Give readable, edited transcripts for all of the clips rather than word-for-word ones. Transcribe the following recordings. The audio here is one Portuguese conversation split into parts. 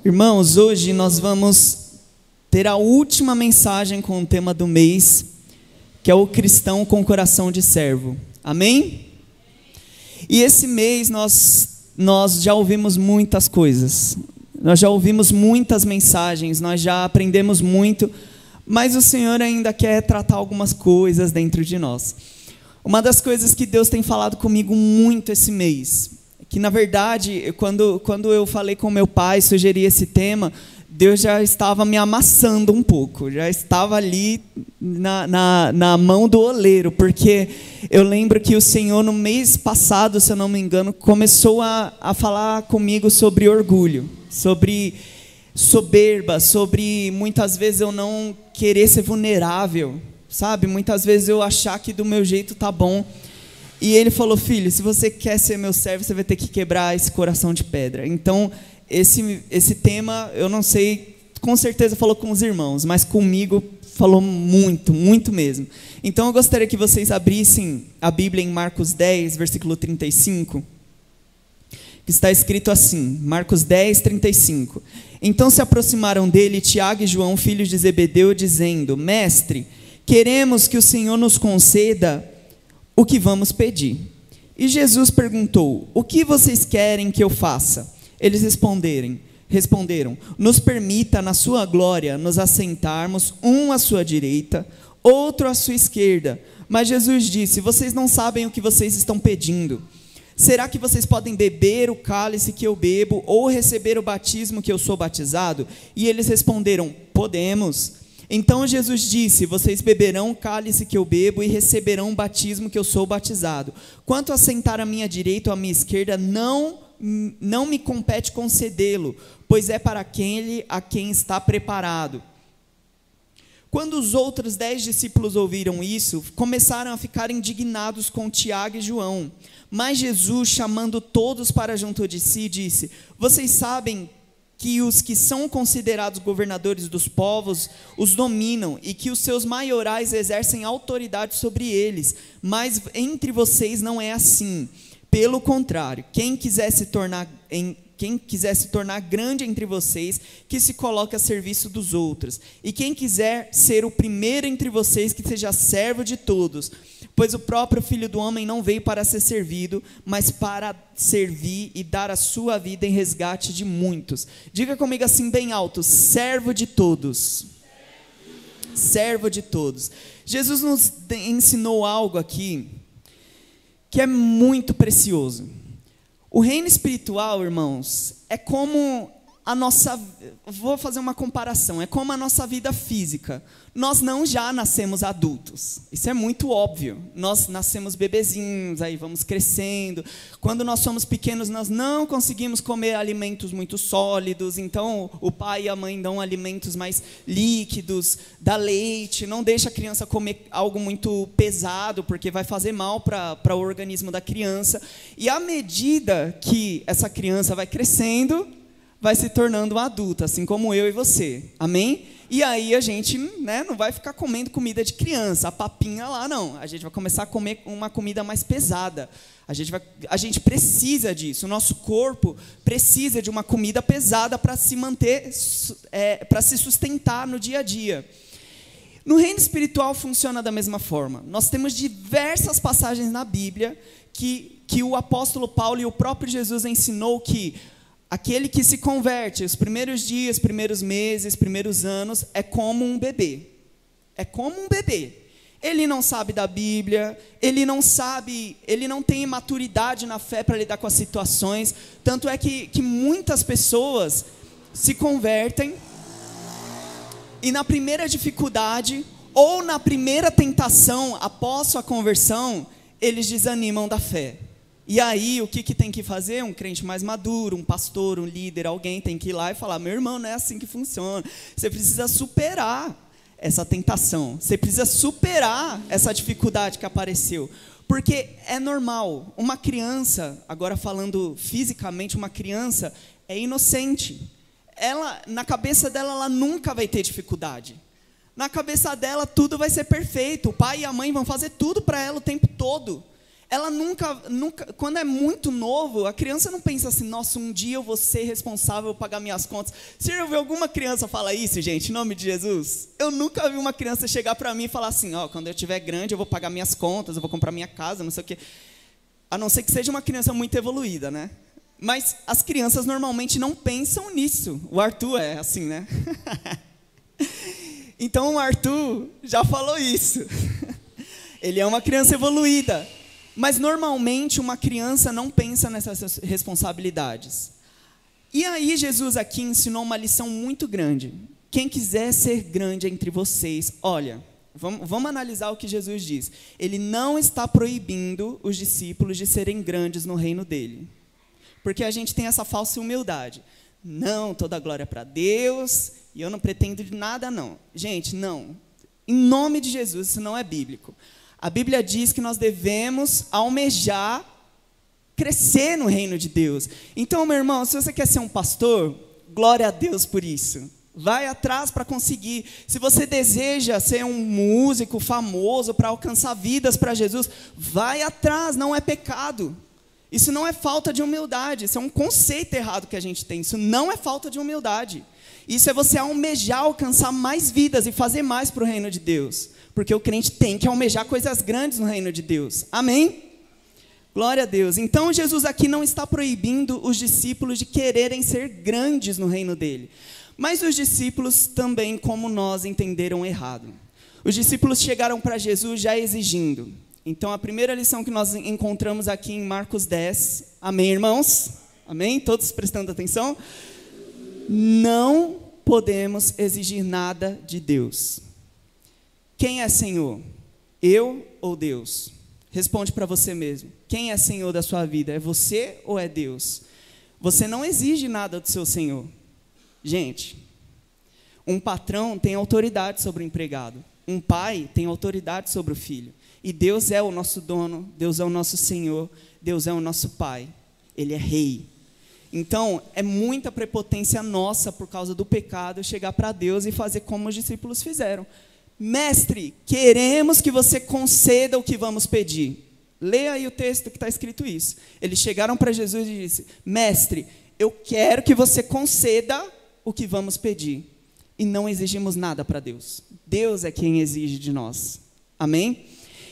Irmãos, hoje nós vamos ter a última mensagem com o tema do mês, que é o cristão com coração de servo. Amém? E esse mês nós já ouvimos muitas coisas, nós já ouvimos muitas mensagens, nós já aprendemos muito, mas o Senhor ainda quer tratar algumas coisas dentro de nós. Uma das coisas que Deus tem falado comigo muito esse mês, que na verdade, quando eu falei com meu pai, sugeri esse tema, Deus já estava me amassando um pouco, já estava ali na mão do oleiro, porque eu lembro que o Senhor no mês passado, se eu não me engano, começou a falar comigo sobre orgulho, sobre soberba, sobre muitas vezes eu não querer ser vulnerável, sabe? Muitas vezes eu achar que do meu jeito tá bom. E ele falou: filho, se você quer ser meu servo, você vai ter que quebrar esse coração de pedra. Então, esse tema, eu não sei, com certeza falou com os irmãos, mas comigo falou muito, muito mesmo. Então, eu gostaria que vocês abrissem a Bíblia em Marcos 10, versículo 35, que está escrito assim, Marcos 10, 35. Então se aproximaram dele Tiago e João, filhos de Zebedeu, dizendo: mestre, queremos que o Senhor nos conceda o que vamos pedir. E Jesus perguntou: o que vocês querem que eu faça? Eles responderam: nos permita na sua glória nos assentarmos, um à sua direita, outro à sua esquerda. Mas Jesus disse: vocês não sabem o que vocês estão pedindo. Será que vocês podem beber o cálice que eu bebo, ou receber o batismo que eu sou batizado? E eles responderam: podemos. Então Jesus disse: vocês beberão o cálice que eu bebo e receberão o batismo que eu sou batizado. Quanto a sentar à minha direita ou à minha esquerda, não me compete concedê-lo, pois é para aquele a quem está preparado. Quando os outros 10 discípulos ouviram isso, começaram a ficar indignados com Tiago e João. Mas Jesus, chamando todos para junto de si, disse: vocês sabem que os que são considerados governadores dos povos os dominam, e que os seus maiorais exercem autoridade sobre eles, mas entre vocês não é assim. Pelo contrário, quem quiser se tornar grande entre vocês, que se coloque a serviço dos outros, e quem quiser ser o primeiro entre vocês, que seja servo de todos. Pois o próprio Filho do Homem não veio para ser servido, mas para servir e dar a sua vida em resgate de muitos. Diga comigo assim bem alto: servo de todos. Servo de todos. Jesus nos ensinou algo aqui que é muito precioso. O reino espiritual, irmãos, é como a nossa... Vou fazer uma comparação. É como a nossa vida física. Nós não já nascemos adultos. Isso é muito óbvio. Nós nascemos bebezinhos, aí vamos crescendo. Quando nós somos pequenos, nós não conseguimos comer alimentos muito sólidos. Então, o pai e a mãe dão alimentos mais líquidos, dá leite. Não deixa a criança comer algo muito pesado, porque vai fazer mal para o organismo da criança. E à medida que essa criança vai crescendo, vai se tornando um adulto, assim como eu e você. Amém? E aí a gente, não vai ficar comendo comida de criança, a papinha lá, não. A gente vai começar a comer uma comida mais pesada. A gente precisa disso. O nosso corpo precisa de uma comida pesada para se manter, para se sustentar no dia a dia. No reino espiritual funciona da mesma forma. Nós temos diversas passagens na Bíblia que o apóstolo Paulo e o próprio Jesus ensinou que aquele que se converte, os primeiros dias, primeiros meses, primeiros anos, é como um bebê. É como um bebê. Ele não sabe da Bíblia, ele não tem maturidade na fé para lidar com as situações. Tanto é que muitas pessoas se convertem e na primeira dificuldade ou na primeira tentação após sua conversão, eles desanimam da fé. E aí, o que tem que fazer? Um crente mais maduro, um pastor, um líder, alguém tem que ir lá e falar: meu irmão, não é assim que funciona. Você precisa superar essa tentação. Você precisa superar essa dificuldade que apareceu. Porque é normal. Uma criança, agora falando fisicamente, uma criança é inocente. Na cabeça dela, ela nunca vai ter dificuldade. Na cabeça dela, tudo vai ser perfeito. O pai e a mãe vão fazer tudo para ela o tempo todo. ela nunca, quando é muito novo, a criança não pensa assim, nossa, um dia eu vou ser responsável por pagar minhas contas. Você já ouviu alguma criança falar isso, gente, em nome de Jesus? Eu nunca vi uma criança chegar para mim e falar assim, quando eu tiver grande eu vou pagar minhas contas, eu vou comprar minha casa, não sei o quê. A não ser que seja uma criança muito evoluída, né? Mas as crianças normalmente não pensam nisso. O Arthur é assim, né? Então o Arthur já falou isso. Ele é uma criança evoluída. Mas normalmente uma criança não pensa nessas responsabilidades. E aí Jesus aqui ensinou uma lição muito grande. Quem quiser ser grande entre vocês, olha, vamos analisar o que Jesus diz. Ele não está proibindo os discípulos de serem grandes no reino dele. Porque a gente tem essa falsa humildade. Não, toda a glória é para Deus, e eu não pretendo de nada, não. Gente, não. Em nome de Jesus, isso não é bíblico. A Bíblia diz que nós devemos almejar crescer no reino de Deus. Então, meu irmão, se você quer ser um pastor, glória a Deus por isso. Vai atrás para conseguir. Se você deseja ser um músico famoso para alcançar vidas para Jesus, vai atrás, não é pecado. Isso não é falta de humildade, isso é um conceito errado que a gente tem. Isso não é falta de humildade. Isso é você almejar alcançar mais vidas e fazer mais para o reino de Deus. Porque o crente tem que almejar coisas grandes no reino de Deus. Amém? Glória a Deus. Então Jesus aqui não está proibindo os discípulos de quererem ser grandes no reino dele. Mas os discípulos também, como nós, entenderam errado. Os discípulos chegaram para Jesus já exigindo. Então, a primeira lição que nós encontramos aqui em Marcos 10, amém, irmãos? Amém? Todos prestando atenção? Não podemos exigir nada de Deus. Quem é Senhor? Eu ou Deus? Responde para você mesmo. Quem é Senhor da sua vida? É você ou é Deus? Você não exige nada do seu Senhor. Gente, um patrão tem autoridade sobre o empregado. Um pai tem autoridade sobre o filho. E Deus é o nosso dono, Deus é o nosso Senhor, Deus é o nosso Pai. Ele é rei. Então, é muita prepotência nossa, por causa do pecado, chegar para Deus e fazer como os discípulos fizeram. Mestre, queremos que você conceda o que vamos pedir. Leia aí o texto que está escrito isso. Eles chegaram para Jesus e disseram, mestre, eu quero que você conceda o que vamos pedir. E não exigimos nada para Deus. Deus é quem exige de nós. Amém?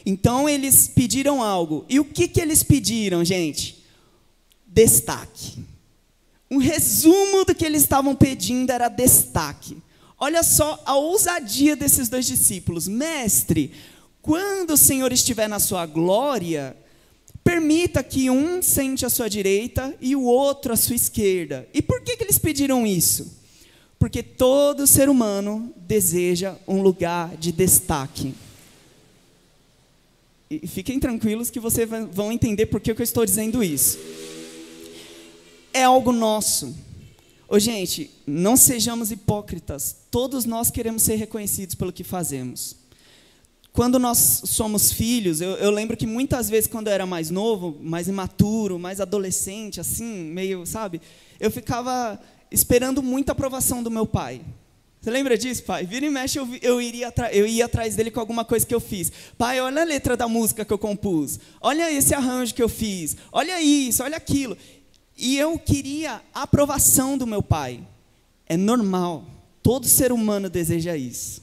Então eles pediram algo. E o que eles pediram, gente? Destaque. Um resumo do que eles estavam pedindo era destaque. Olha só a ousadia desses dois discípulos. Mestre, quando o Senhor estiver na sua glória, permita que um sente à sua direita e o outro à sua esquerda. E por que eles pediram isso? Porque todo ser humano deseja um lugar de destaque. E fiquem tranquilos que vocês vão entender por que eu estou dizendo isso. É algo nosso. Gente, não sejamos hipócritas. Todos nós queremos ser reconhecidos pelo que fazemos. Quando nós somos filhos, eu lembro que muitas vezes quando eu era mais novo, mais imaturo, mais adolescente, assim, meio, sabe? Eu ficava esperando muita aprovação do meu pai. Você lembra disso, pai? Vira e mexe, eu ia atrás dele com alguma coisa que eu fiz. Pai, olha a letra da música que eu compus. Olha esse arranjo que eu fiz. Olha isso, olha aquilo. E eu queria a aprovação do meu pai. É normal. Todo ser humano deseja isso.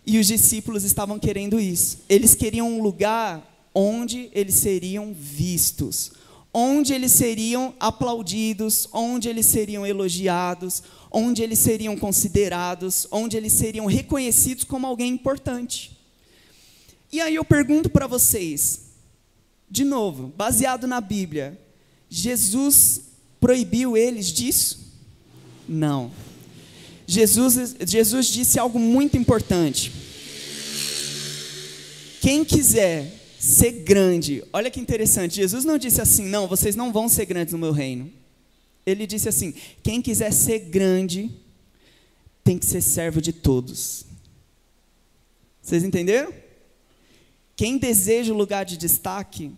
E os discípulos estavam querendo isso. Eles queriam um lugar onde eles seriam vistos. Onde eles seriam aplaudidos, onde eles seriam elogiados, onde eles seriam considerados, onde eles seriam reconhecidos como alguém importante. E aí eu pergunto para vocês, de novo, baseado na Bíblia, Jesus proibiu eles disso? Não. Jesus disse algo muito importante. Quem quiser ser grande, olha que interessante, Jesus não disse assim, não, vocês não vão ser grandes no meu reino. Ele disse assim, quem quiser ser grande, tem que ser servo de todos. Vocês entenderam? Quem deseja o lugar de destaque,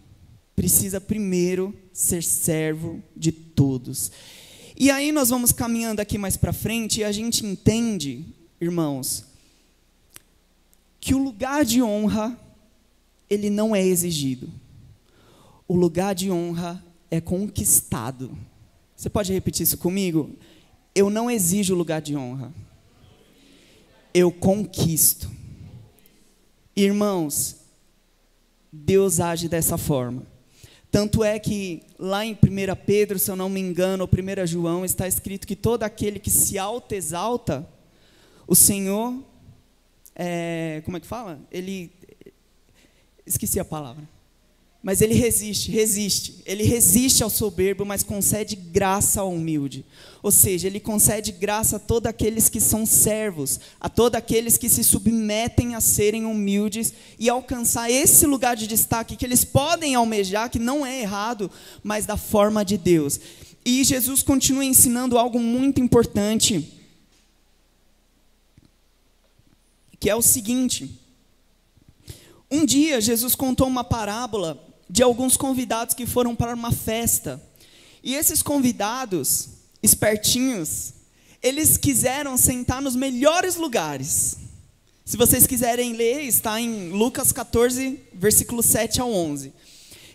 precisa primeiro ser servo de todos. E aí nós vamos caminhando aqui mais para frente, e a gente entende, irmãos, que o lugar de honra, ele não é exigido. o lugar de honra é conquistado. Você pode repetir isso comigo? Eu não exijo lugar de honra. Eu conquisto. Irmãos, Deus age dessa forma. Tanto é que lá em 1 Pedro, se eu não me engano, ou 1 João, está escrito que todo aquele que se auto-exalta, o Senhor, como é que fala? Esqueci a palavra. Mas ele resiste. Ele resiste ao soberbo, mas concede graça ao humilde. Ou seja, ele concede graça a todos aqueles que são servos, a todos aqueles que se submetem a serem humildes e alcançar esse lugar de destaque que eles podem almejar, que não é errado, mas da forma de Deus. E Jesus continua ensinando algo muito importante, que é o seguinte: um dia Jesus contou uma parábola de alguns convidados que foram para uma festa. E esses convidados, espertinhos, eles quiseram sentar nos melhores lugares. Se vocês quiserem ler, está em Lucas 14, versículo 7 ao 11.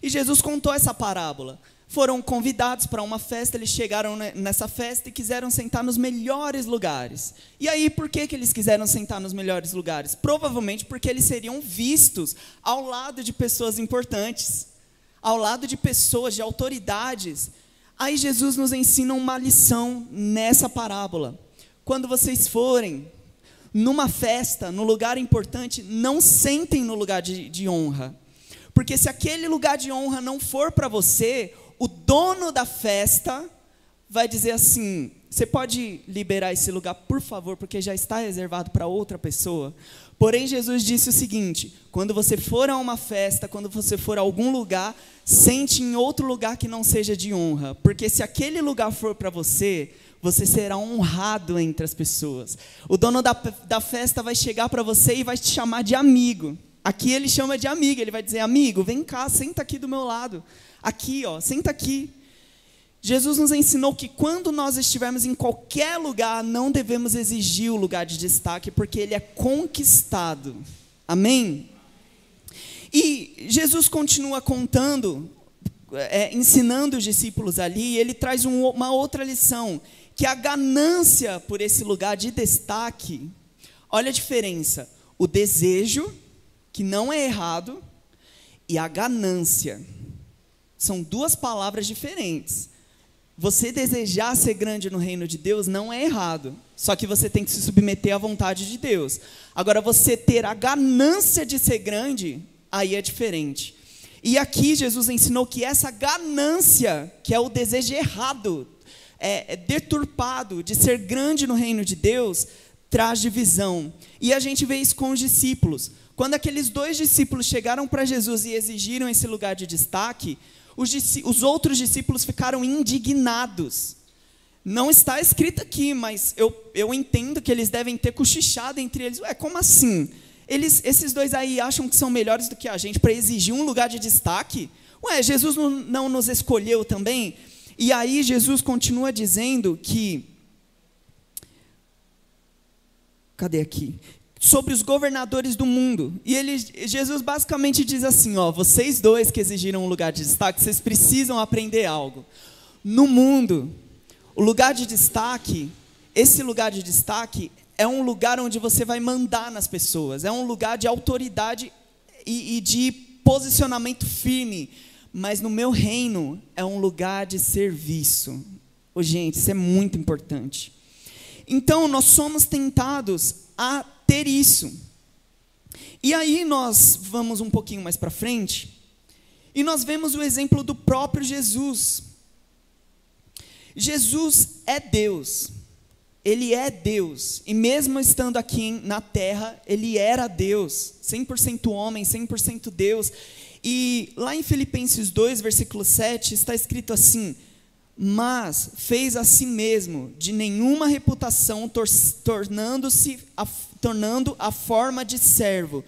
E Jesus contou essa parábola. Foram convidados para uma festa, eles chegaram nessa festa e quiseram sentar nos melhores lugares. E aí, por que eles quiseram sentar nos melhores lugares? Provavelmente porque eles seriam vistos ao lado de pessoas importantes, ao lado de pessoas, de autoridades. Aí Jesus nos ensina uma lição nessa parábola. Quando vocês forem numa festa, no lugar importante, não sentem no lugar de honra. Porque se aquele lugar de honra não for para você, o dono da festa vai dizer assim: você pode liberar esse lugar, por favor, porque já está reservado para outra pessoa. Porém, Jesus disse o seguinte: quando você for a uma festa, quando você for a algum lugar, sente em outro lugar que não seja de honra. Porque se aquele lugar for para você, você será honrado entre as pessoas. O dono da festa vai chegar para você e vai te chamar de amigo. Aqui ele chama de amigo, ele vai dizer: amigo, vem cá, senta aqui do meu lado. Aqui, ó, senta aqui. Jesus nos ensinou que quando nós estivermos em qualquer lugar, não devemos exigir o lugar de destaque, porque ele é conquistado. Amém? E Jesus continua contando, ensinando os discípulos ali, e ele traz uma outra lição, que a ganância por esse lugar de destaque, olha a diferença, o desejo, que não é errado, e a ganância. São duas palavras diferentes. Você desejar ser grande no reino de Deus não é errado, só que você tem que se submeter à vontade de Deus. Agora, você ter a ganância de ser grande, aí é diferente. E aqui Jesus ensinou que essa ganância, que é o desejo errado, deturpado de ser grande no reino de Deus, traz divisão. E a gente vê isso com os discípulos. Quando aqueles 2 discípulos chegaram para Jesus e exigiram esse lugar de destaque, os outros discípulos ficaram indignados. Não está escrito aqui, mas eu entendo que eles devem ter cochichado entre eles. Como assim? Esses 2 aí acham que são melhores do que a gente para exigir um lugar de destaque? Jesus não nos escolheu também? E aí Jesus continua dizendo que... Cadê aqui? Sobre os governadores do mundo. E Jesus basicamente diz assim: vocês 2 que exigiram um lugar de destaque, vocês precisam aprender algo. No mundo, o lugar de destaque, esse lugar de destaque é um lugar onde você vai mandar nas pessoas, é um lugar de autoridade e de posicionamento firme. Mas no meu reino é um lugar de serviço. Gente, isso é muito importante. Então, nós somos tentados a ter isso. E aí nós vamos um pouquinho mais para frente, e nós vemos o exemplo do próprio Jesus. Jesus é Deus. Ele é Deus. E mesmo estando aqui na terra, ele era Deus. 100% homem, 100% Deus. E lá em Filipenses 2, versículo 7, está escrito assim: mas fez a si mesmo de nenhuma reputação, tornando a forma de servo,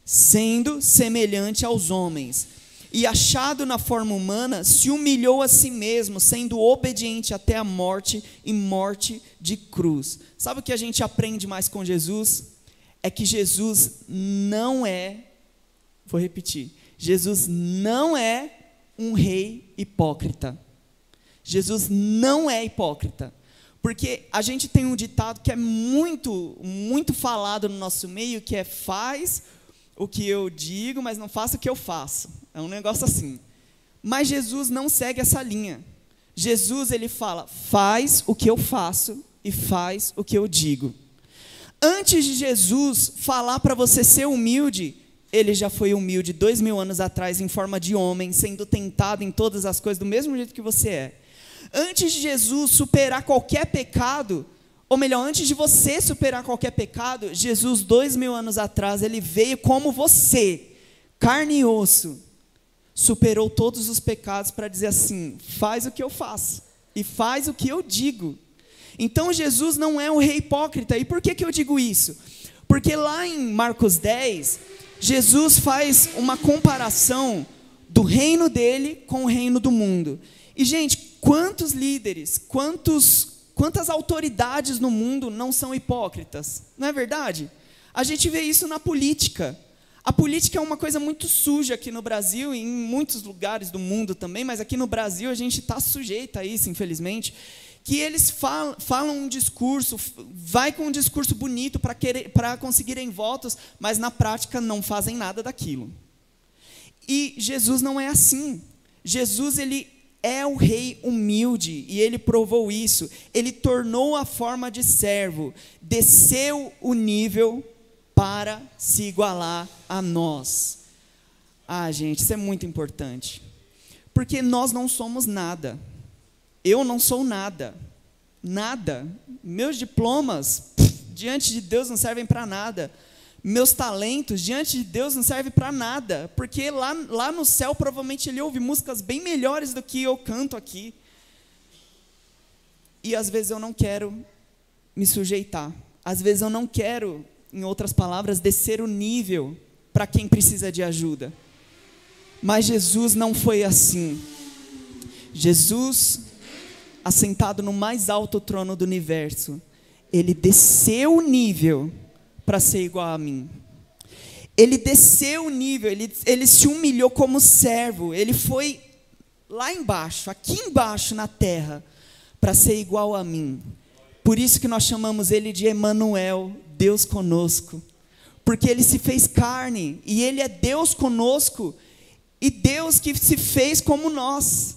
sendo semelhante aos homens. E achado na forma humana, se humilhou a si mesmo, sendo obediente até a morte e morte de cruz. Sabe o que a gente aprende mais com Jesus? É que Jesus não é, vou repetir, Jesus não é um rei hipócrita. Jesus não é hipócrita. Porque a gente tem um ditado que é muito, muito falado no nosso meio, que é: faz o que eu digo, mas não faça o que eu faço. É um negócio assim. Mas Jesus não segue essa linha. Jesus, ele fala: faz o que eu faço e faz o que eu digo. Antes de Jesus falar para você ser humilde, ele já foi humilde 2000 anos atrás, em forma de homem, sendo tentado em todas as coisas, do mesmo jeito que você é. Antes de Jesus superar qualquer pecado, ou melhor, antes de você superar qualquer pecado, Jesus, 2000 anos atrás, ele veio como você, carne e osso, superou todos os pecados para dizer assim: faz o que eu faço e faz o que eu digo. Então Jesus não é um rei hipócrita. E por que eu digo isso? Porque lá em Marcos 10, Jesus faz uma comparação do reino dele com o reino do mundo. E gente, quantos líderes, quantas autoridades no mundo não são hipócritas? Não é verdade? A gente vê isso na política. A política é uma coisa muito suja aqui no Brasil e em muitos lugares do mundo também, mas aqui no Brasil a gente está sujeito a isso, infelizmente, que eles falam um discurso, vai com um discurso bonito para conseguirem votos, mas na prática não fazem nada daquilo. E Jesus não é assim. Jesus, ele é o rei humilde, e ele provou isso. Ele tornou a forma de servo, desceu o nível para se igualar a nós. Gente, isso é muito importante, porque nós não somos nada. Eu não sou nada, nada. Meus diplomas, diante de Deus, não servem para nada. Meus talentos, diante de Deus, não servem para nada, porque lá no céu, provavelmente, Ele ouve músicas bem melhores do que eu canto aqui. E às vezes eu não quero me sujeitar. Às vezes eu não quero, em outras palavras, descer o nível para quem precisa de ajuda. Mas Jesus não foi assim. Jesus, assentado no mais alto trono do universo, ele desceu o nível para ser igual a mim. Ele desceu o nível, ele se humilhou como servo, ele foi lá embaixo, aqui embaixo na terra, para ser igual a mim. Por isso que nós chamamos ele de Emanuel, Deus conosco, porque ele se fez carne, e ele é Deus conosco, e Deus que se fez como nós.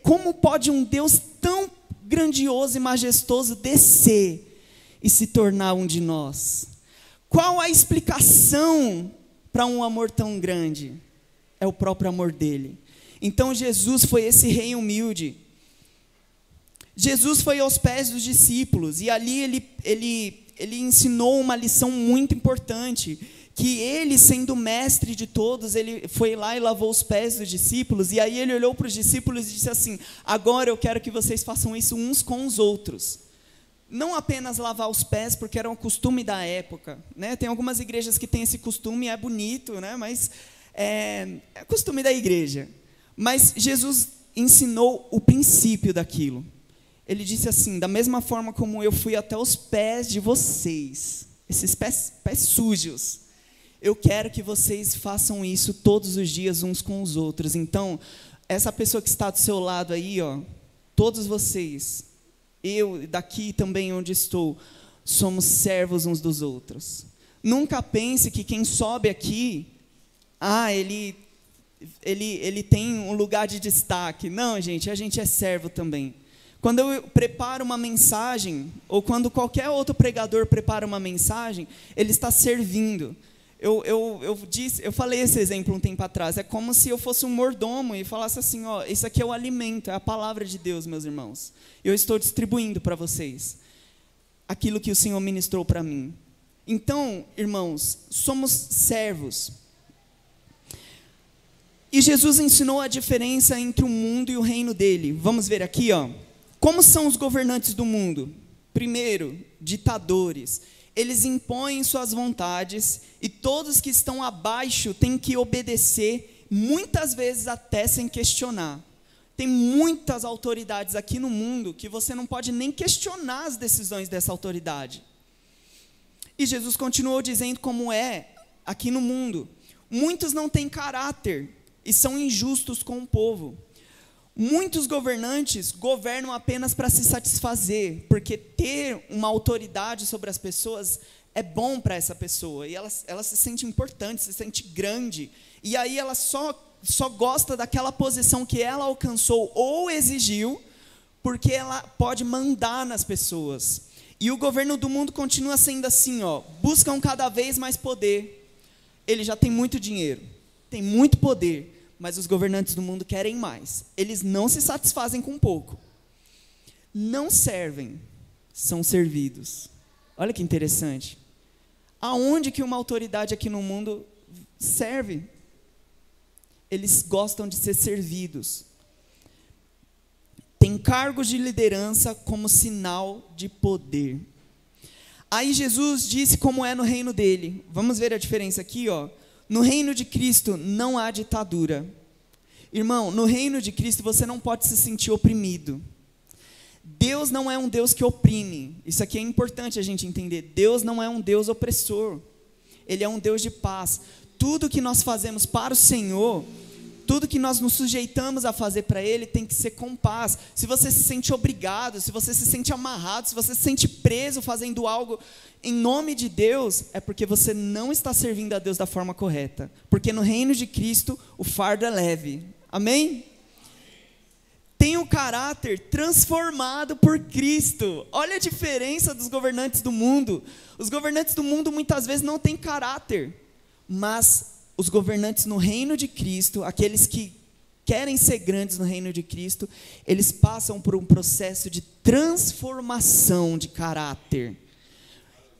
Como pode um Deus tão grandioso e majestoso descer e se tornar um de nós? Qual a explicação para um amor tão grande? É o próprio amor dele. Então Jesus foi esse rei humilde. Jesus foi aos pés dos discípulos, e ali ele ensinou uma lição muito importante, que ele, sendo mestre de todos, ele foi lá e lavou os pés dos discípulos, e aí ele olhou para os discípulos e disse assim: agora eu quero que vocês façam isso uns com os outros. Não apenas lavar os pés, porque era um costume da época, né? Tem algumas igrejas que têm esse costume, é bonito, né? Mas é costume da igreja. Mas Jesus ensinou o princípio daquilo. Ele disse assim: da mesma forma como eu fui até os pés de vocês, esses pés sujos, eu quero que vocês façam isso todos os dias uns com os outros. Então, essa pessoa que está do seu lado aí, todos vocês, eu daqui também onde estou, somos servos uns dos outros. Nunca pense que quem sobe aqui, ele tem um lugar de destaque. Não, gente, a gente é servo também. Quando eu preparo uma mensagem, ou quando qualquer outro pregador prepara uma mensagem, ele está servindo. Eu falei esse exemplo um tempo atrás. É como se eu fosse um mordomo e falasse assim: isso aqui é o alimento, é a palavra de Deus, meus irmãos. Eu estou distribuindo para vocês aquilo que o Senhor ministrou para mim. Então, irmãos, somos servos. E Jesus ensinou a diferença entre o mundo e o reino dele. Vamos ver aqui, como são os governantes do mundo? Primeiro, ditadores. Eles impõem suas vontades, e todos que estão abaixo têm que obedecer, muitas vezes até sem questionar. Tem muitas autoridades aqui no mundo que você não pode nem questionar as decisões dessa autoridade. E Jesus continuou dizendo como é aqui no mundo. Muitos não têm caráter, e são injustos com o povo. Muitos governantes governam apenas para se satisfazer, porque ter uma autoridade sobre as pessoas é bom para essa pessoa, e ela se sente importante, se sente grande, e aí ela só gosta daquela posição que ela alcançou ou exigiu, porque ela pode mandar nas pessoas. E o governo do mundo continua sendo assim, buscam cada vez mais poder. Ele já tem muito dinheiro, tem muito poder, mas os governantes do mundo querem mais. Eles não se satisfazem com pouco. Não servem, são servidos. Olha que interessante. Aonde que uma autoridade aqui no mundo serve? Eles gostam de ser servidos. Tem cargos de liderança como sinal de poder. Aí Jesus disse como é no reino dele. Vamos ver a diferença aqui, No reino de Cristo não há ditadura. Irmão, no reino de Cristo você não pode se sentir oprimido. Deus não é um Deus que oprime. Isso aqui é importante a gente entender. Deus não é um Deus opressor. Ele é um Deus de paz. Tudo que nós fazemos para o Senhor, tudo que nós nos sujeitamos a fazer para Ele tem que ser com paz. Se você se sente obrigado, se você se sente amarrado, se você se sente preso fazendo algo em nome de Deus, é porque você não está servindo a Deus da forma correta. Porque no reino de Cristo o fardo é leve. Amém? Tem o caráter transformado por Cristo. Olha a diferença dos governantes do mundo. Os governantes do mundo muitas vezes não têm caráter, mas os governantes no reino de Cristo, aqueles que querem ser grandes no reino de Cristo, eles passam por um processo de transformação de caráter.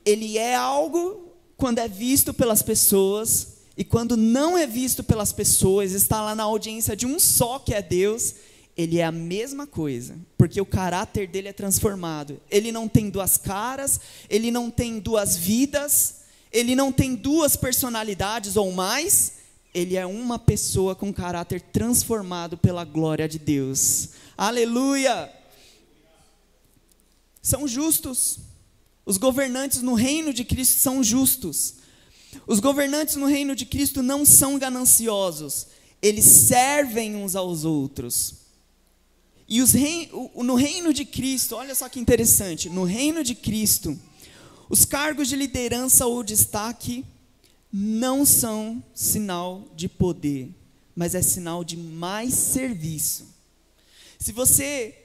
Ele é algo quando é visto pelas pessoas, e quando não é visto pelas pessoas, está lá na audiência de um só que é Deus, ele é a mesma coisa, porque o caráter dele é transformado. Ele não tem duas caras, ele não tem duas vidas, ele não tem duas personalidades ou mais, ele é uma pessoa com caráter transformado pela glória de Deus. Aleluia! São justos. Os governantes no reino de Cristo são justos. Os governantes no reino de Cristo não são gananciosos. Eles servem uns aos outros. E no reino de Cristo, olha só que interessante, no reino de Cristo, os cargos de liderança ou destaque não são sinal de poder, mas é sinal de mais serviço. Se você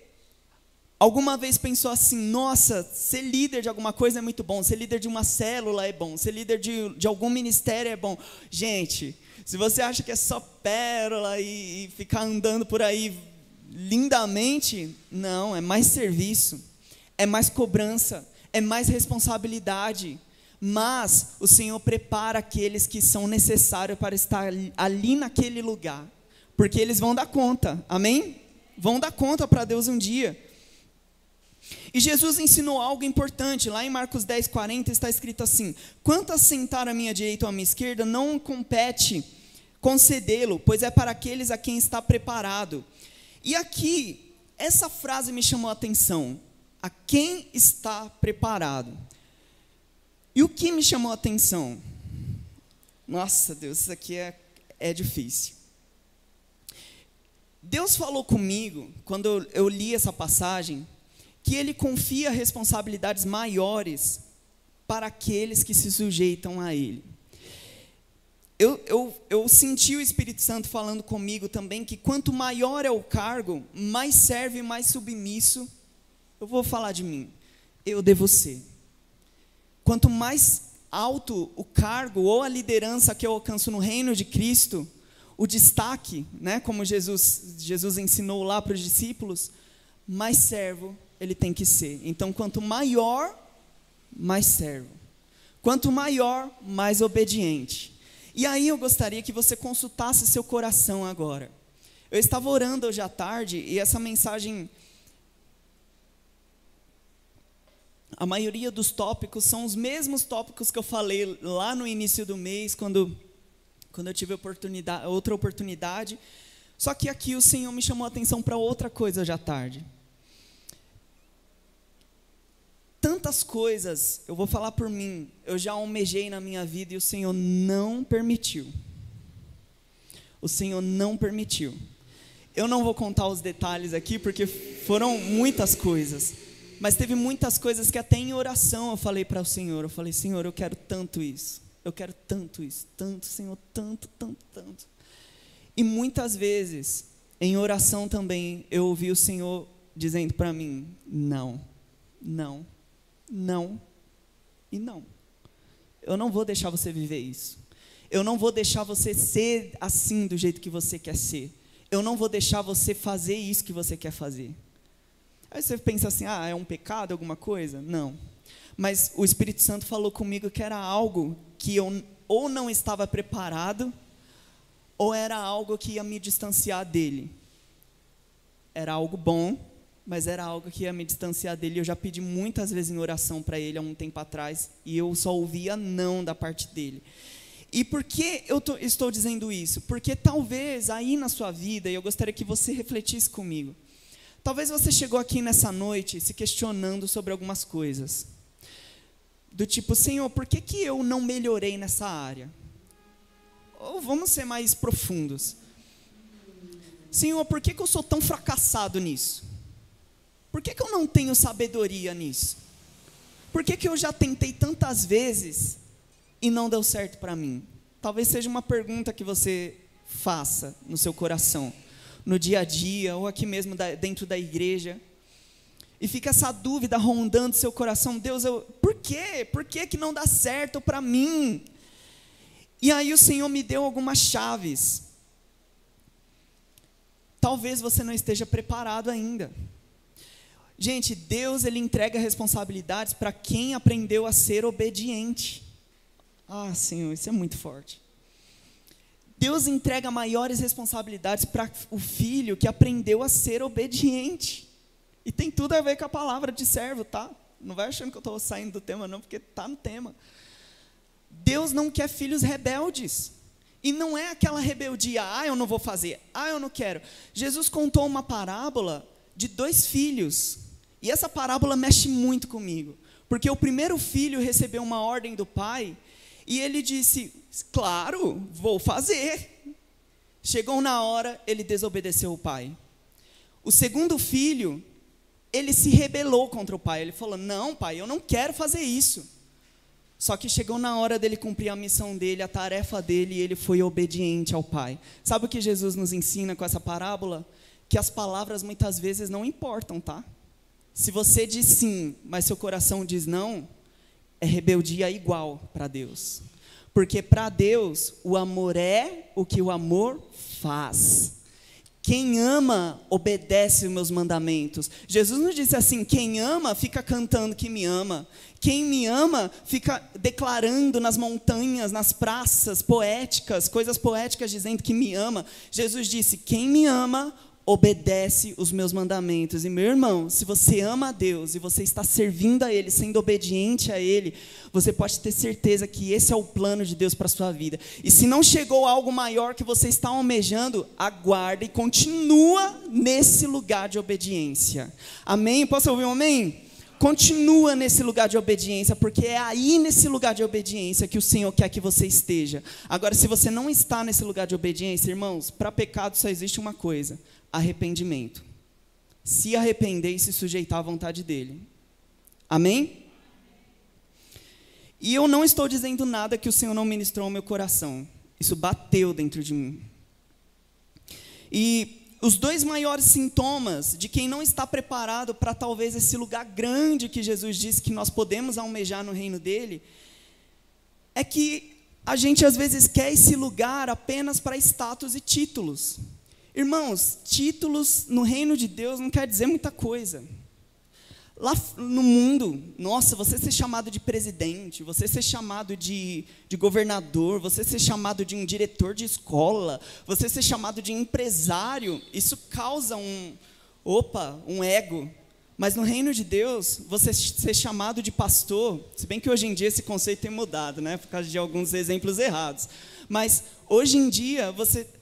alguma vez pensou assim, nossa, ser líder de alguma coisa é muito bom, ser líder de uma célula é bom, ser líder de algum ministério é bom. Gente, se você acha que é só pérola e ficar andando por aí lindamente, não, é mais serviço, é mais cobrança, é mais responsabilidade, mas o Senhor prepara aqueles que são necessários para estar ali naquele lugar, porque eles vão dar conta, amém? Vão dar conta para Deus um dia. E Jesus ensinou algo importante, lá em Marcos 10:40 está escrito assim: quanto a sentar à minha direita ou à minha esquerda, não compete concedê-lo, pois é para aqueles a quem está preparado. E aqui, essa frase me chamou a atenção, a quem está preparado. E o que me chamou a atenção? Nossa Deus, isso aqui é difícil. Deus falou comigo, quando eu li essa passagem, que Ele confia responsabilidades maiores para aqueles que se sujeitam a Ele. Eu senti o Espírito Santo falando comigo também, que quanto maior é o cargo, mais serve, mais submisso, eu vou falar de mim, eu devo ser. Quanto mais alto o cargo ou a liderança que eu alcanço no reino de Cristo, o destaque, né, como Jesus ensinou lá para os discípulos, mais servo ele tem que ser. Então, quanto maior, mais servo. Quanto maior, mais obediente. E aí eu gostaria que você consultasse seu coração agora. Eu estava orando hoje à tarde e essa mensagem, a maioria dos tópicos são os mesmos tópicos que eu falei lá no início do mês, quando eu tive outra oportunidade. Só que aqui o Senhor me chamou a atenção para outra coisa hoje à tarde. Tantas coisas, eu vou falar por mim, eu já almejei na minha vida e o Senhor não permitiu. O Senhor não permitiu. Eu não vou contar os detalhes aqui, porque foram muitas coisas. Mas teve muitas coisas que até em oração eu falei para o Senhor. Eu falei, Senhor, eu quero tanto isso. Eu quero tanto isso. Tanto, Senhor, tanto, tanto, tanto. E muitas vezes, em oração também, eu ouvi o Senhor dizendo para mim, não, não, não e não. Eu não vou deixar você viver isso. Eu não vou deixar você ser assim do jeito que você quer ser. Eu não vou deixar você fazer isso que você quer fazer. Aí você pensa assim, é um pecado, alguma coisa? Não. Mas o Espírito Santo falou comigo que era algo que eu ou não estava preparado, ou era algo que ia me distanciar dele. Era algo bom, mas era algo que ia me distanciar dele. Eu já pedi muitas vezes em oração para ele há um tempo atrás, e eu só ouvia não da parte dele. E por que eu estou dizendo isso? Porque talvez aí na sua vida, e eu gostaria que você refletisse comigo, talvez você chegou aqui nessa noite se questionando sobre algumas coisas. Do tipo, Senhor, por que eu não melhorei nessa área? Ou vamos ser mais profundos. Senhor, por que eu sou tão fracassado nisso? Por que eu não tenho sabedoria nisso? Por que eu já tentei tantas vezes e não deu certo para mim? Talvez seja uma pergunta que você faça no seu coração, no dia a dia, ou aqui mesmo dentro da igreja. E fica essa dúvida rondando seu coração, Deus, por quê? Por que não dá certo para mim? E aí o Senhor me deu algumas chaves. Talvez você não esteja preparado ainda. Gente, Deus, Ele entrega responsabilidades para quem aprendeu a ser obediente. Senhor, isso é muito forte. Deus entrega maiores responsabilidades para o filho que aprendeu a ser obediente. E tem tudo a ver com a palavra de servo, tá? Não vai achando que eu estou saindo do tema não, porque está no tema. Deus não quer filhos rebeldes. E não é aquela rebeldia, eu não vou fazer, eu não quero. Jesus contou uma parábola de 2 filhos. E essa parábola mexe muito comigo. Porque o primeiro filho recebeu uma ordem do pai, e ele disse, claro, vou fazer. Chegou na hora, ele desobedeceu o pai. O segundo filho, ele se rebelou contra o pai. Ele falou, não pai, eu não quero fazer isso. Só que chegou na hora dele cumprir a missão dele, a tarefa dele, e ele foi obediente ao pai. Sabe o que Jesus nos ensina com essa parábola? Que as palavras muitas vezes não importam, tá? Se você diz sim, mas seu coração diz não, é rebeldia igual para Deus. Porque para Deus, o amor é o que o amor faz. Quem ama, obedece os meus mandamentos. Jesus nos disse assim, quem ama, fica cantando que me ama. Quem me ama, fica declarando nas montanhas, nas praças poéticas, coisas poéticas dizendo que me ama. Jesus disse, quem me ama, obedece os meus mandamentos. E meu irmão, se você ama a Deus e você está servindo a Ele, sendo obediente a Ele, você pode ter certeza que esse é o plano de Deus para a sua vida. E se não chegou algo maior que você está almejando, aguarda e continua nesse lugar de obediência. Amém? Posso ouvir um amém? Continua nesse lugar de obediência, porque é aí nesse lugar de obediência que o Senhor quer que você esteja. Agora, se você não está nesse lugar de obediência, irmãos, para pecado só existe uma coisa: arrependimento. Se arrepender e se sujeitar à vontade dEle. Amém? E eu não estou dizendo nada que o Senhor não ministrou ao meu coração. Isso bateu dentro de mim. E os 2 maiores sintomas de quem não está preparado para talvez esse lugar grande que Jesus disse que nós podemos almejar no reino dEle, é que a gente às vezes quer esse lugar apenas para status e títulos. Irmãos, títulos no reino de Deus não quer dizer muita coisa. Lá no mundo, nossa, você ser chamado de presidente, você ser chamado de governador, você ser chamado de um diretor de escola, você ser chamado de empresário, isso causa um ego. Mas no reino de Deus, você ser chamado de pastor, se bem que hoje em dia esse conceito tem mudado, né, por causa de alguns exemplos errados. Mas hoje em dia,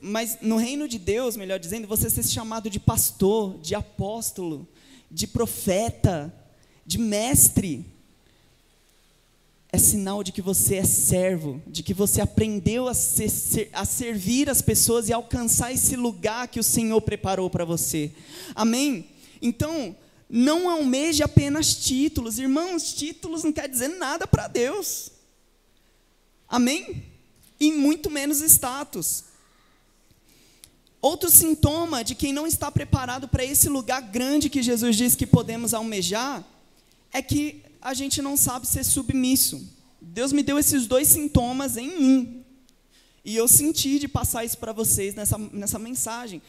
mas no reino de Deus, melhor dizendo, você ser chamado de pastor, de apóstolo, de profeta, de mestre, sinal de que você é servo, de que você aprendeu a servir as pessoas e alcançar esse lugar que o Senhor preparou para você. Amém? Então, não almeje apenas títulos. Irmãos, títulos não quer dizer nada para Deus. Amém? E muito menos status. Outro sintoma de quem não está preparado para esse lugar grande que Jesus diz que podemos almejar, é que a gente não sabe ser submisso. Deus me deu esses dois sintomas em mim. E eu senti de passar isso para vocês nessa mensagem.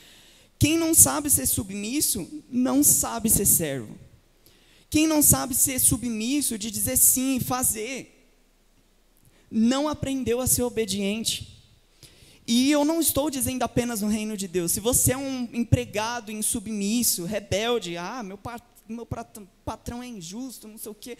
Quem não sabe ser submisso, não sabe ser servo. Quem não sabe ser submisso, de dizer sim, fazer, não aprendeu a ser obediente. E eu não estou dizendo apenas no reino de Deus. Se você é um empregado insubmisso, rebelde, meu patrão é injusto, não sei o quê.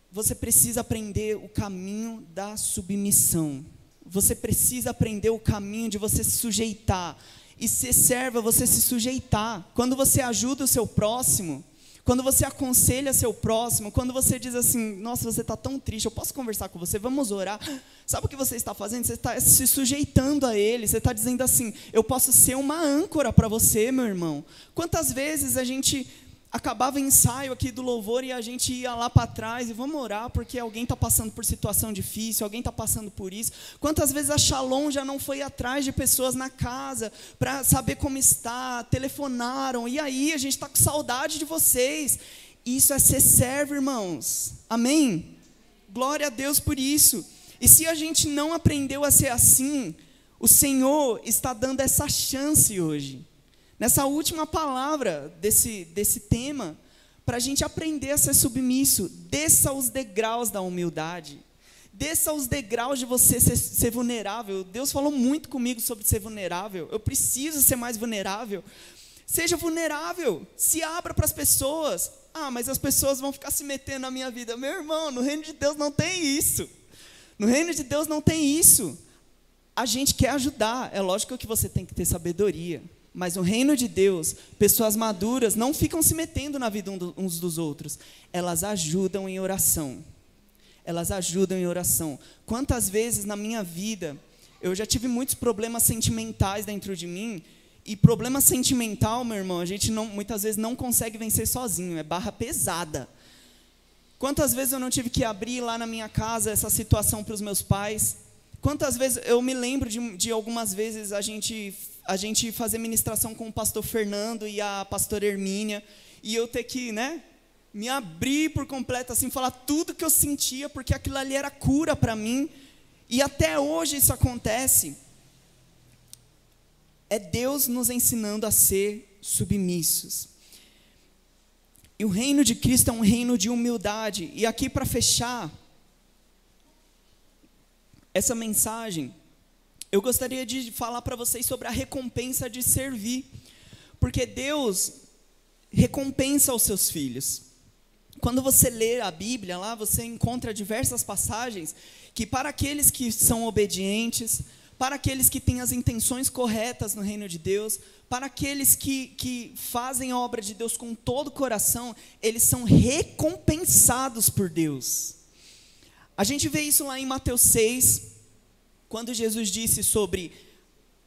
Você precisa aprender o caminho da submissão. Você precisa aprender o caminho de você se sujeitar. E ser servo é você se sujeitar. Quando você ajuda o seu próximo, quando você aconselha seu próximo, quando você diz assim, nossa, você está tão triste, eu posso conversar com você, vamos orar. Sabe o que você está fazendo? Você está se sujeitando a ele, você está dizendo assim, eu posso ser uma âncora para você, meu irmão. Quantas vezes a gente acabava o ensaio aqui do louvor e a gente ia lá para trás e vamos orar porque alguém está passando por situação difícil, alguém está passando por isso. Quantas vezes a Shalom já não foi atrás de pessoas na casa para saber como está, telefonaram, e aí a gente está com saudade de vocês. Isso é ser servo, irmãos. Amém? Glória a Deus por isso. E se a gente não aprendeu a ser assim, o Senhor está dando essa chance hoje. Nessa última palavra desse tema, para a gente aprender a ser submisso, desça os degraus da humildade, desça os degraus de você ser vulnerável. Deus falou muito comigo sobre ser vulnerável, eu preciso ser mais vulnerável. Seja vulnerável, se abra para as pessoas. Mas as pessoas vão ficar se metendo na minha vida. Meu irmão, no reino de Deus não tem isso. No reino de Deus não tem isso. A gente quer ajudar, é lógico que você tem que ter sabedoria. Mas no reino de Deus, pessoas maduras não ficam se metendo na vida uns dos outros. Elas ajudam em oração. Elas ajudam em oração. Quantas vezes na minha vida, eu já tive muitos problemas sentimentais dentro de mim. E problema sentimental, meu irmão, a gente muitas vezes não consegue vencer sozinho. É barra pesada. Quantas vezes eu não tive que abrir lá na minha casa essa situação para os meus pais? Quantas vezes, eu me lembro de algumas vezes a gente fazer ministração com o pastor Fernando e a pastora Hermínia, e eu ter que, me abrir por completo, assim, falar tudo que eu sentia, porque aquilo ali era cura para mim, e até hoje isso acontece. É Deus nos ensinando a ser submissos. E o reino de Cristo é um reino de humildade, e aqui para fechar essa mensagem, eu gostaria de falar para vocês sobre a recompensa de servir, porque Deus recompensa os seus filhos. Quando você lê a Bíblia, lá você encontra diversas passagens que para aqueles que são obedientes, para aqueles que têm as intenções corretas no reino de Deus, para aqueles que fazem a obra de Deus com todo o coração, eles são recompensados por Deus. A gente vê isso lá em Mateus 6, quando Jesus disse sobre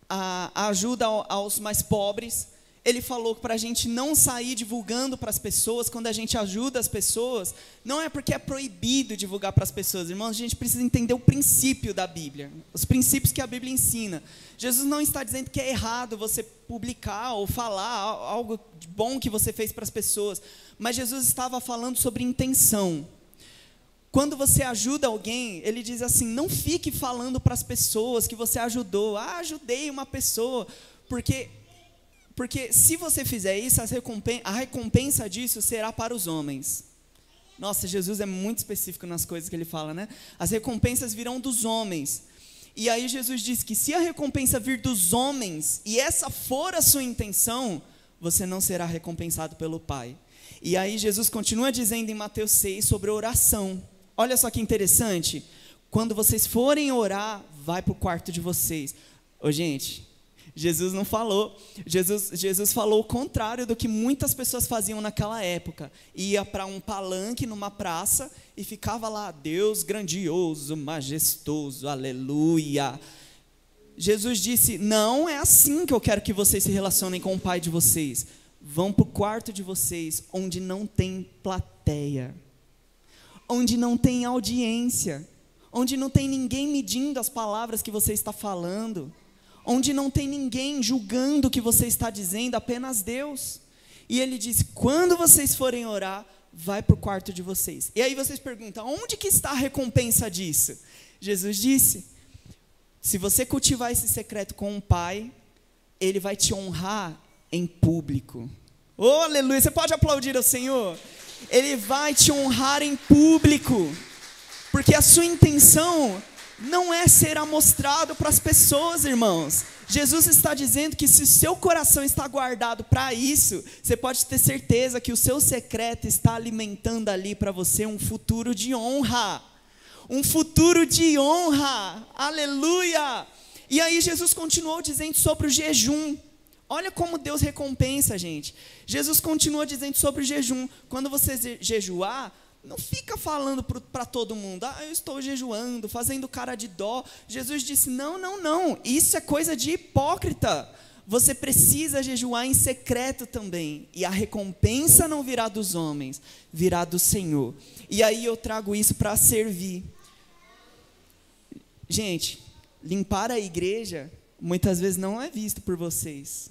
a ajuda aos mais pobres. Ele falou para a gente não sair divulgando para as pessoas. Quando a gente ajuda as pessoas, não é porque é proibido divulgar para as pessoas, irmãos. A gente precisa entender o princípio da Bíblia, os princípios que a Bíblia ensina. Jesus não está dizendo que é errado você publicar ou falar algo de bom que você fez para as pessoas, mas Jesus estava falando sobre intenção. Quando você ajuda alguém, ele diz assim, não fique falando para as pessoas que você ajudou. Ajudei uma pessoa, porque se você fizer isso, a recompensa disso será para os homens. Nossa, Jesus é muito específico nas coisas que ele fala, né? As recompensas virão dos homens. E aí Jesus diz que se a recompensa vir dos homens, e essa for a sua intenção, você não será recompensado pelo Pai. E aí Jesus continua dizendo em Mateus 6 sobre oração. Olha só que interessante, quando vocês forem orar, vai para o quarto de vocês. Gente, Jesus não falou. Jesus falou o contrário do que muitas pessoas faziam naquela época. Ia para um palanque numa praça e ficava lá, Deus grandioso, majestoso, aleluia. Jesus disse, não é assim que eu quero que vocês se relacionem com o Pai de vocês. Vão para o quarto de vocês, onde não tem plateia, onde não tem audiência, onde não tem ninguém medindo as palavras que você está falando, onde não tem ninguém julgando o que você está dizendo, apenas Deus. E ele disse, quando vocês forem orar, vai para o quarto de vocês. E aí vocês perguntam, onde que está a recompensa disso? Jesus disse, se você cultivar esse secreto com o Pai, Ele vai te honrar em público. Oh, aleluia, você pode aplaudir ao Senhor? Ele vai te honrar em público, porque a sua intenção não é ser amostrado para as pessoas, irmãos. Jesus está dizendo que se o seu coração está guardado para isso, você pode ter certeza que o seu secreto está alimentando ali para você um futuro de honra. Um futuro de honra, aleluia. E aí Jesus continuou dizendo sobre o jejum. Olha como Deus recompensa, gente. Jesus continua dizendo sobre o jejum. Quando você jejuar, não fica falando para todo mundo, eu estou jejuando, fazendo cara de dó. Jesus disse, não, isso é coisa de hipócrita. Você precisa jejuar em secreto também, e a recompensa não virá dos homens, virá do Senhor. E aí eu trago isso para servir. Gente, limpar a igreja, muitas vezes não é visto por vocês,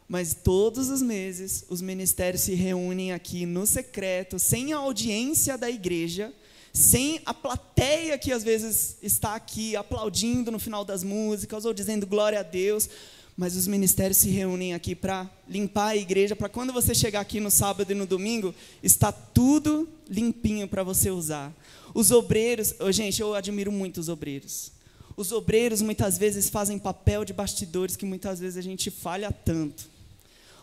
mas todos os meses os ministérios se reúnem aqui no secreto, sem a audiência da igreja, sem a plateia que às vezes está aqui aplaudindo no final das músicas, ou dizendo glória a Deus, mas os ministérios se reúnem aqui para limpar a igreja, para quando você chegar aqui no sábado e no domingo, está tudo limpinho para você usar. Os obreiros, gente, eu admiro muito os obreiros. Os obreiros muitas vezes fazem papel de bastidores que muitas vezes a gente falha tanto.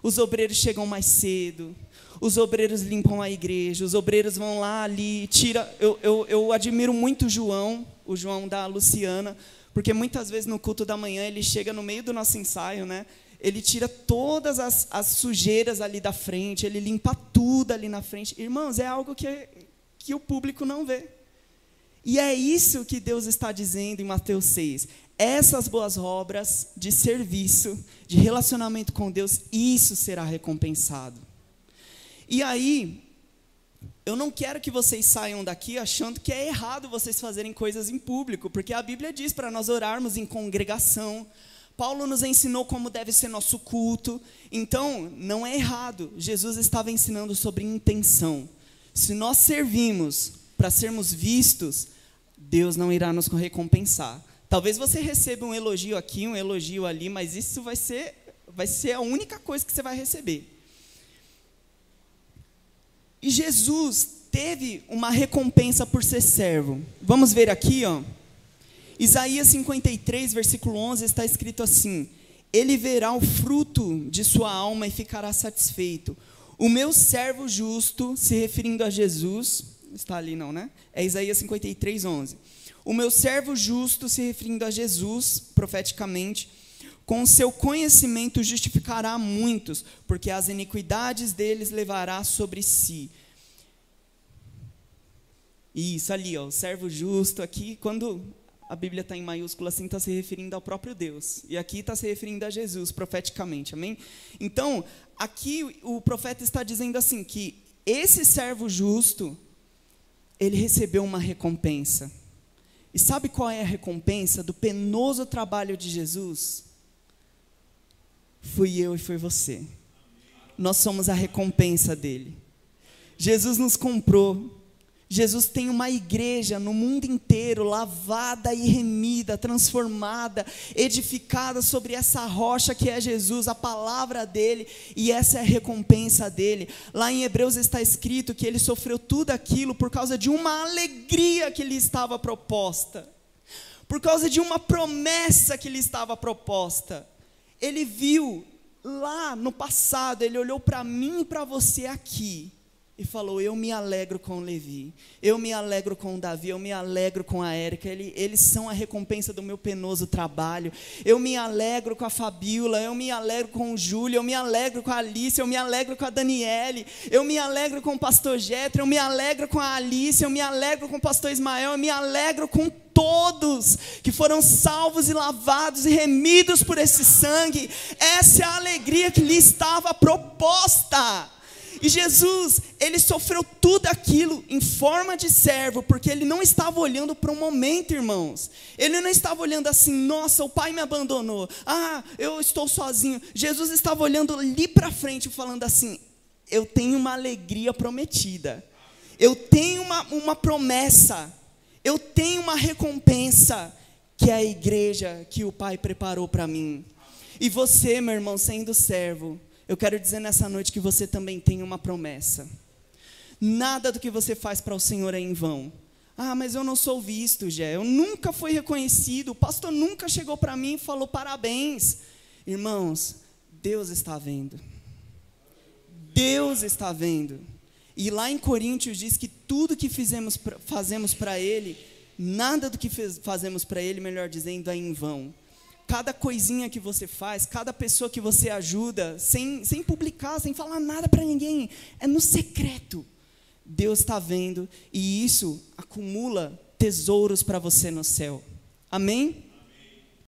Os obreiros chegam mais cedo, os obreiros limpam a igreja, os obreiros vão lá ali, eu admiro muito o João da Luciana, porque muitas vezes no culto da manhã ele chega no meio do nosso ensaio, né? Ele tira todas as sujeiras ali da frente, ele limpa tudo ali na frente. Irmãos, é algo que o público não vê. E é isso que Deus está dizendo em Mateus 6. Essas boas obras de serviço, de relacionamento com Deus, isso será recompensado. E aí, eu não quero que vocês saiam daqui achando que é errado vocês fazerem coisas em público, porque a Bíblia diz para nós orarmos em congregação. Paulo nos ensinou como deve ser nosso culto. Então, não é errado. Jesus estava ensinando sobre intenção. Se nós servimos para sermos vistos, Deus não irá nos recompensar. Talvez você receba um elogio aqui, um elogio ali, mas isso vai ser a única coisa que você vai receber. E Jesus teve uma recompensa por ser servo. Vamos ver aqui, ó. Isaías 53, versículo 11, está escrito assim: ele verá o fruto de sua alma e ficará satisfeito. O meu servo justo, se referindo a Jesus, está ali não, né? É Isaías 53, 11. O meu servo justo, se referindo a Jesus, profeticamente, com o seu conhecimento justificará muitos, porque as iniquidades deles levará sobre si. Isso ali, ó, o servo justo aqui, quando a Bíblia está em maiúscula assim, está se referindo ao próprio Deus. E aqui está se referindo a Jesus, profeticamente, amém? Então, aqui o profeta está dizendo assim, que esse servo justo, ele recebeu uma recompensa. E sabe qual é a recompensa do penoso trabalho de Jesus? Fui eu e foi você. Nós somos a recompensa dele. Jesus nos comprou. Jesus tem uma igreja no mundo inteiro, lavada e remida, transformada, edificada sobre essa rocha que é Jesus, a palavra dele, e essa é a recompensa dele. Lá em Hebreus está escrito que ele sofreu tudo aquilo por causa de uma alegria que lhe estava proposta, por causa de uma promessa que lhe estava proposta. Ele viu lá no passado, ele olhou para mim e para você aqui, e falou: eu me alegro com o Levi, eu me alegro com o Davi, eu me alegro com a Érica, eles são a recompensa do meu penoso trabalho. Eu me alegro com a Fabíola, eu me alegro com o Júlio, eu me alegro com a Alice, eu me alegro com a Daniele, eu me alegro com o pastor Jetro, eu me alegro com a Alice, eu me alegro com o pastor Ismael, eu me alegro com todos que foram salvos e lavados e remidos por esse sangue. Essa é a alegria que lhe estava proposta. E Jesus, ele sofreu tudo aquilo em forma de servo, porque ele não estava olhando para um momento, irmãos. Ele não estava olhando assim: nossa, o pai me abandonou, eu estou sozinho. Jesus estava olhando ali para frente, falando assim: eu tenho uma alegria prometida, eu tenho uma promessa, eu tenho uma recompensa, que é a igreja que o Pai preparou para mim. E você, meu irmão, sendo servo, eu quero dizer nessa noite que você também tem uma promessa. Nada do que você faz para o Senhor é em vão. Mas eu não sou visto, Gé, eu nunca fui reconhecido, o pastor nunca chegou para mim e falou parabéns. Irmãos, Deus está vendo. Deus está vendo. E lá em Coríntios diz que tudo que fazemos para Ele, nada do que fazemos para Ele, melhor dizendo, é em vão. Cada coisinha que você faz, cada pessoa que você ajuda, sem publicar, sem falar nada para ninguém, é no secreto. Deus está vendo, e isso acumula tesouros para você no céu. Amém?